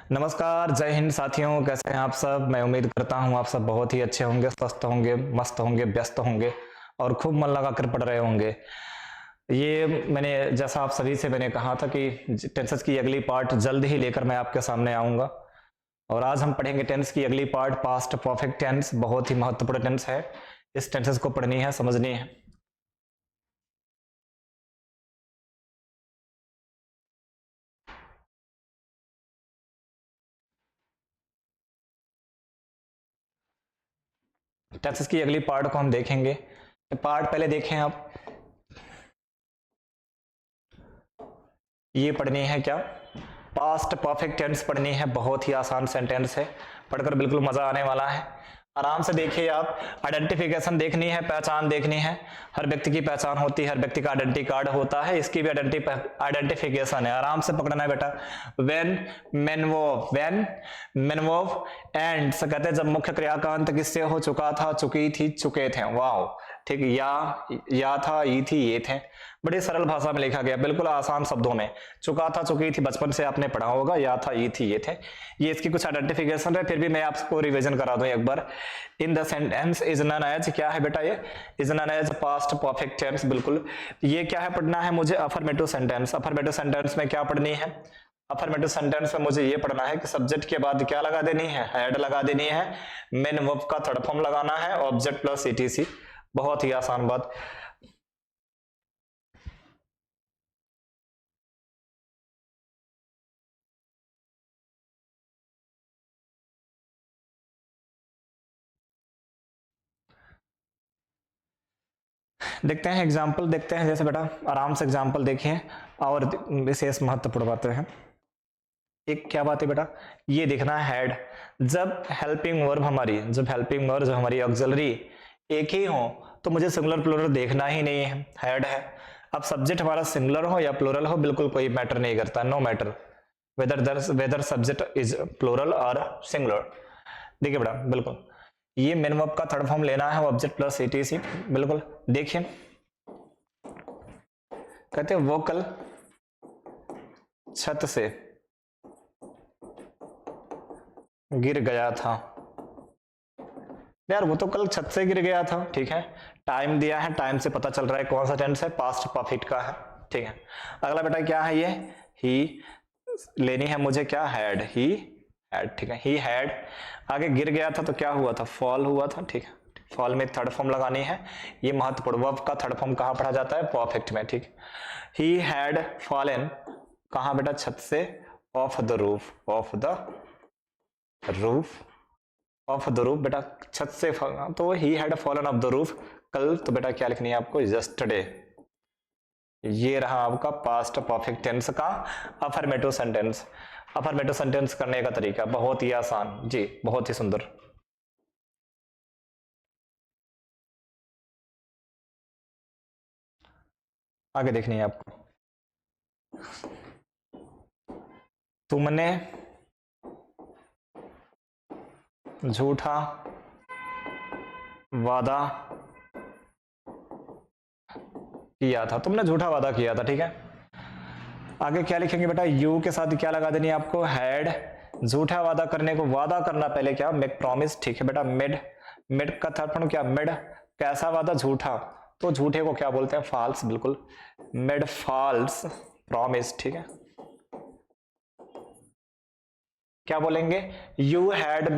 नमस्कार, जय हिंद साथियों। कैसे हैं आप सब? मैं उम्मीद करता हूं आप सब बहुत ही अच्छे होंगे, स्वस्थ होंगे, मस्त होंगे, व्यस्त होंगे और खूब मन लगाकर पढ़ रहे होंगे। ये मैंने जैसा आप सभी से मैंने कहा था कि टेंसेस की अगली पार्ट जल्द ही लेकर मैं आपके सामने आऊंगा और आज हम पढ़ेंगे टेंस की अगली पार्ट, पास्ट परफेक्ट टेंस। बहुत ही महत्वपूर्ण टेंस है, इस टेंसेस को पढ़नी है, समझनी है। टेंसेस की अगली पार्ट को हम देखेंगे। पार्ट पहले देखें आप। ये पढ़नी है क्या? पास्ट परफेक्ट टेंस पढ़नी है। बहुत ही आसान सेंटेंस है, पढ़कर बिल्कुल मजा आने वाला है। आराम से देखिए आप। आइडेंटिफिकेशन देखनी है, पहचान देखनी है। हर व्यक्ति की पहचान होती है, हर व्यक्ति का आइडेंटिटी कार्ड होता है, इसकी भी आइडेंटिफिकेशन है। आराम से पकड़ना है बेटा। वेन मेनवोव, वेन मेनवोव एंड से कहते हैं जब मुख्य क्रिया का अंत किससे हो चुका था, चुकी थी, चुके थे। वाह, ठीक। या था, ई थी, ये थे। बड़ी सरल भाषा में लिखा गया, बिल्कुल आसान शब्दों में। चुका था, चुकी थी, बचपन से आपने पढ़ा होगा। या था, ई थी, ये थे। ये इसकी कुछ आइडेंटिफिकेशन है, फिर भी मैं आपको रिवीजन करा दूं एक बार। In the sentence is known as, क्या है बेटा? ये is known as past perfect tense. बिल्कुल। ये क्या है पढ़ना है मुझे? Affirmative sentence. अफर्मेटिव सेंटेंस में क्या पढ़नी है? अफर्मेटिव सेंटेंस में मुझे ये पढ़ना है कि सब्जेक्ट के बाद क्या लगा देनी है? हेड लगा देनी है। मेन वर्ब का थर्ड फॉर्म लगाना है, ऑब्जेक्ट प्लस ईटीसी। बहुत ही आसान बात। देखते हैं एग्जाम्पल, देखते हैं। जैसे बेटा आराम से एग्जाम्पल देखिए और विशेष महत्वपूर्ण बातें हैं। एक क्या बात है बेटा, ये देखना है हेड। जब हेल्पिंग वर्ब हमारी, जब हेल्पिंग वर्ब हमारी ऑक्सिलरी एक ही हो तो मुझे सिंगुलर प्लूरल देखना ही नहीं है, हेड है। अब सब्जेक्ट हमारा सिंगुलर हो या प्लूरल हो, बिल्कुल कोई मैटर नहीं करता, no matter whether subject is plural और सिंगुलर। देखिए बेटा, बिल्कुल ये मेन वर्ब का थर्ड फॉर्म लेना है, ऑब्जेक्ट प्लस ईटीसी। बिल्कुल देखिए, कहते हैं वो कल छत से गिर गया था। यार वो तो कल छत से गिर गया था, ठीक है। टाइम दिया है, टाइम से पता चल रहा है कौन सा टेंस है, पास्ट परफेक्ट का है, ठीक है। अगला बेटा क्या है? ये ही लेनी है मुझे, क्या? हैड, ही हैड, ठीक है। ही हैड, आगे गिर गया था तो क्या हुआ था? फॉल हुआ था, ठीक है। फॉल में थर्ड फॉर्म लगानी है। ये महत्वपूर्ण, वर्ब का थर्ड फॉर्म कहां पढ़ा जाता है? परफेक्ट में, ठीक। ही हैड फॉलन, कहां बेटा? छत से। Of the roof, of the roof, of the roof बेटा, छत से। तो he had fallen of the roof कल, तो बेटा क्या लिखनी है आपको? यस्टरडे। ये रहा आपका पास्ट परफेक्ट टेंस का अफर्मेटिव सेंटेंस। अफर्मेटिव सेंटेंस करने का तरीका बहुत ही आसान जी, बहुत ही सुंदर। आगे देखनी है आपको। तुमने झूठा वादा किया था, तुमने झूठा वादा किया था, ठीक है। आगे क्या लिखेंगे बेटा? यू के साथ क्या लगा देनी है आपको? हैड। झूठा वादा करने को, वादा करना पहले क्या? मेक प्रॉमिस, ठीक है बेटा। मेड, मेड का थर्ड फॉर्म क्या? मेड। कैसा वादा? झूठा। तो झूठे को क्या बोलते हैं? फॉल्स, बिल्कुल। मेड फॉल्स प्रॉमिस, ठीक है। क्या बोलेंगे? You had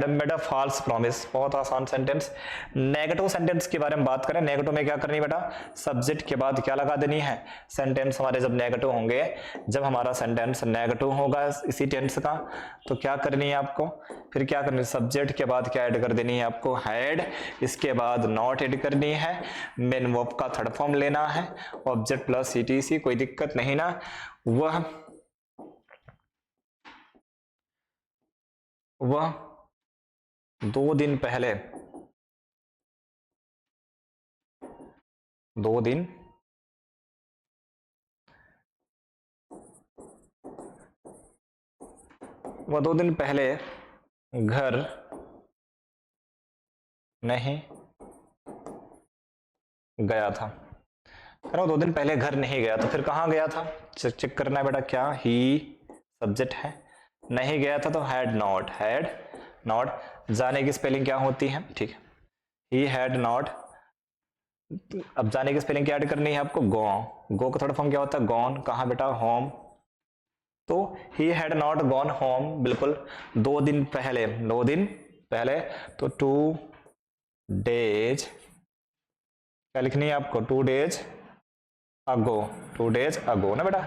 made a false promise. बहुत आसान सेंटेंस। नेगेटिव सेंटेंस के बारे में बात करें। नेगेटिव में क्या करनी बेटा? सब्जेक्ट के बाद क्या लगा देनी है? सेंटेंस हमारे जब नेगेटिव होंगे, जब हमारा सेंटेंस नेगेटिव होगा इसी टेंस का, तो क्या करनी है आपको? फिर क्या करनी है? सब्जेक्ट के बाद क्या ऐड कर देनी है आपको? हैड। इसके बाद नॉट ऐड करनी है। मेन वर्ब का थर्ड फॉर्म लेना है, ऑब्जेक्ट प्लस ईटीसी। कोई दिक्कत नहीं ना? वह 2 दिन पहले, 2 दिन वह 2 दिन पहले घर नहीं गया था। करो 2 दिन पहले घर नहीं गया, तो फिर कहां गया था? चेक करना है बेटा। क्या? ही सब्जेक्ट है, नहीं गया था तो हैड नॉट। जाने की स्पेलिंग क्या होती है, ठीक है, ही हैड नॉट। अब जाने की स्पेलिंग क्या ऐड करनी है आपको, गो का थर्ड फॉर्म क्या होता है, गॉन। कहाँ बेटा, होम। तो he had not gone home, बिल्कुल 2 दिन पहले, 2 दिन पहले। तो 2 डेज क्या लिखनी है आपको, 2 डेज अगो, 2 डेज अगो ना बेटा,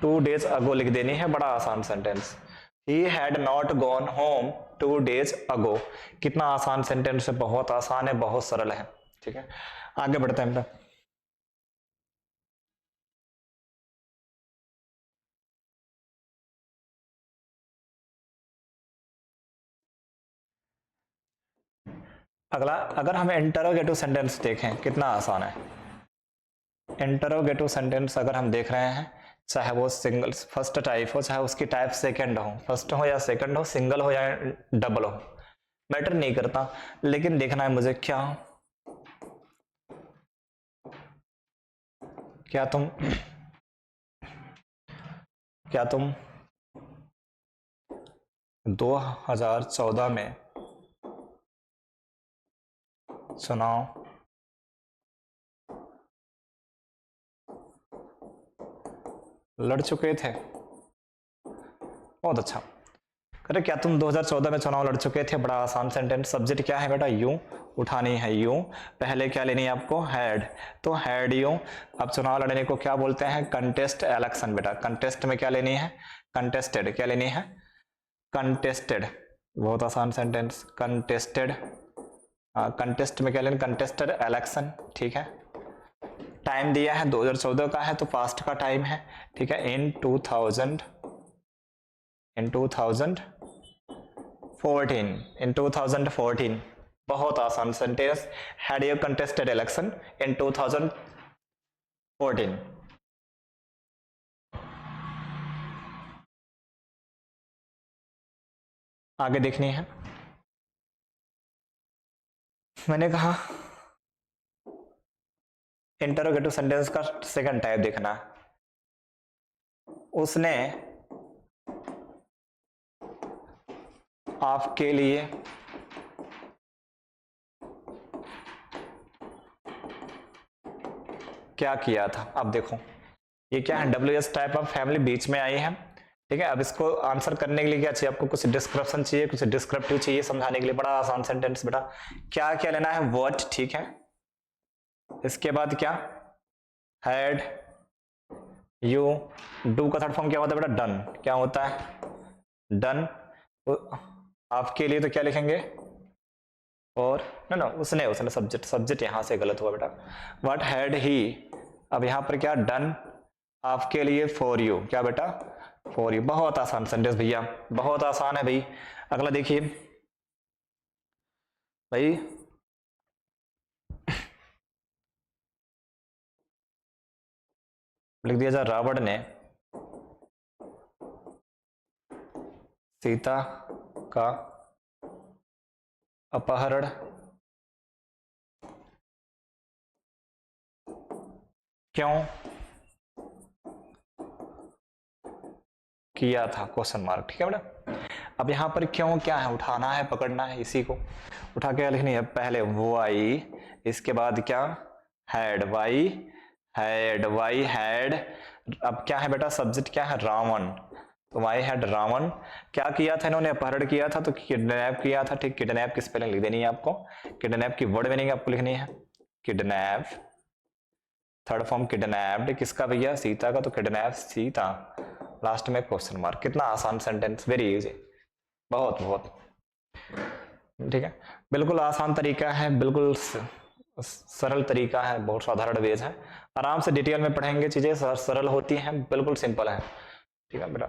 2 डेज अगो लिख देनी है। बड़ा आसान sentence, he had not gone home 2 days ago. कितना आसान सेंटेंस है, बहुत आसान है, बहुत सरल है, ठीक है। आगे बढ़ते हैं बेटा। अगला, अगर हम इंटरोगेटिव सेंटेंस देखें, कितना आसान है। इंटरोगेटिव सेंटेंस अगर हम देख रहे हैं, चाहे वो सिंगल फर्स्ट टाइप हो, चाहे उसकी टाइप सेकंड हो, फर्स्ट हो या सेकंड हो, सिंगल हो या डबल हो, मैटर नहीं करता, लेकिन देखना है मुझे क्या क्या तुम 2014 में चुनाव लड़ चुके थे। बहुत अच्छा। अरे क्या तुम 2014 में चुनाव लड़ चुके थे, बड़ा आसान सेंटेंस। सब्जेक्ट क्या है बेटा, यू उठानी है, यू। पहले क्या लेनी है आपको, हैड, तो हैड यू। अब चुनाव लड़ने को क्या बोलते हैं, कंटेस्ट इलेक्शन बेटा। कंटेस्ट में क्या लेनी है, कंटेस्टेड, क्या लेनी है, कंटेस्टेड। बहुत आसान सेंटेंस, कंटेस्टेड। कंटेस्ट में क्या लेना, कंटेस्टेड इलेक्शन, ठीक है। टाइम दिया है 2014 का है तो पास्ट का टाइम है, ठीक है। इन 2014, इन 2014, बहुत आसान sentence, had you contested election in 2014। आगे देखनी है, मैंने कहा इंटरोगेटिव सेंटेंस का सेकंड टाइप देखना। उसने आपके लिए क्या किया था। अब देखो ये क्या है, WS टाइप ऑफ फैमिली बीच में आई है, ठीक है। अब इसको आंसर करने के लिए क्या चाहिए आपको, कुछ डिस्क्रिप्शन चाहिए, कुछ डिस्क्रिप्टिव चाहिए समझाने के लिए। बड़ा आसान सेंटेंस बेटा, क्या क्या लेना है, व्हाट, ठीक है। इसके बाद क्या, हैड यू। डू का थर्ड फॉर्म क्या होता है बेटा, डन, क्या होता है, डन। आपके लिए तो क्या लिखेंगे, और ना उसने सब्जेक्ट यहां से गलत हुआ बेटा। व्हाट हैड ही, अब यहां पर क्या, डन आपके लिए, फॉर यू, क्या बेटा, फॉर यू। बहुत आसान सेंटेंस भैया, बहुत आसान है भाई। अगला देखिए भाई, लिख दिया जाए, रावण ने सीता का अपहरण क्यों किया था, क्वेश्चन मार्क, ठीक है बेटा। अब यहां पर क्यों क्या है, उठाना है, पकड़ना है, इसी को उठा के लिखनी है। पहले वाई, इसके बाद क्या, हैड, वाई हैड। अब क्या है बेटा, सब्जेक्ट क्या है, रावण, तो वाई हैड रावण। क्या किया था इन्होंने, अपहरण किया था, तो किडनैप किया था, ठीक। किडनैप की स्पेलिंग लिख देनी है आपको, किडनैप की वर्ड मीनिंग आपको लिखनी है, किडनैप, थर्ड फॉर्म किडनैप्ड, किसका भैया, सीता का, तो किडनैप सीता, लास्ट में क्वेश्चन मार्क। कितना आसान सेंटेंस, वेरी इजी, बहुत बहुत, ठीक है। बिल्कुल आसान तरीका है, बिल्कुल सरल तरीका है, बहुत साधारण वेज है। आराम से डिटेल में पढ़ेंगे, चीजें सरल होती हैं, बिल्कुल सिंपल है, ठीक है बेटा।